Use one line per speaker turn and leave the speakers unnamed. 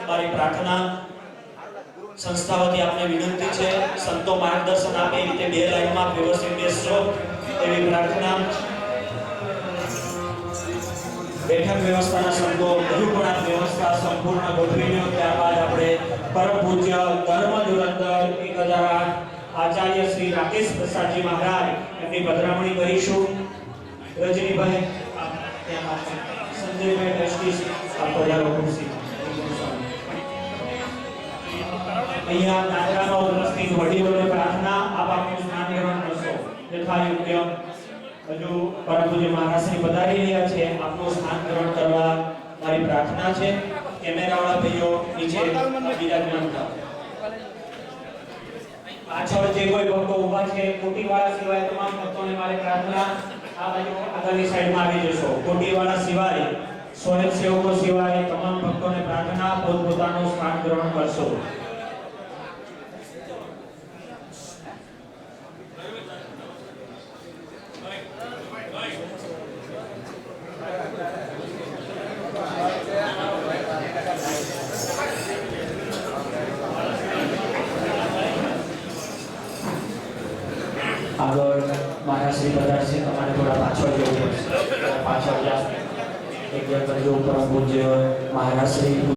મારી પ્રાર્થના સંસ્થા વતી આપને વિનંતી છે સંતો માર્ગદર્શન આપે એ રીતે બે લાઈનમાં વ્યવસ્થિત બેસજો એવી પ્રાર્થના। બેઠક વ્યવસ્થાના સંતો ગરુકુળાની વ્યવસ્થા સંપૂર્ણ ગોઠવીને ત્યારબાદ આપણે પરમ પૂજ્ય ધર્મ ધુરંધર 1008 આચાર્ય શ્રી રાકેશ પ્રસાદજી મહારાજ એમની પધરામણી કરીશું। રજનીભાઈ સંજયભાઈ ટ્રસ્ટી આપો યારો ખુરશી। અહીંયા નાગરાનો ઉપસ્થિત વડીલોને પ્રાર્થના આપ આપનું સ્નાન ગ્રહણ કરશો યથાયોગ્ય। હજુ પરમ પૂજ્ય મહારાજશ્રી પધારી રહ્યા છે આપનું સ્નાન ગ્રહણ કરવા મારી પ્રાર્થના છે। કેમેરાવાળા ભાઈઓ નીચે બિરાજમાન થાઓ। પાછળ જે કોઈ ભક્તો ઊભા છે કોટીવાળા સિવાય તમામ ભક્તોને મારી પ્રાર્થના આ બાજુ આગળની સાઈડમાં આવી જશો। કોટીવાળા સિવાય સ્વયંસેવકો સિવાય તમામ ભક્તોને પ્રાર્થના પોતપોતાનું સ્નાન ગ્રહણ કરશો। આગળ મહારાજશ્રી પધારશે તમારે થોડા પાછળ જવું પડશે પાછળ જાઓ એક જગ્યા પર જો પરમ પૂજ્ય મહારાજશ્રી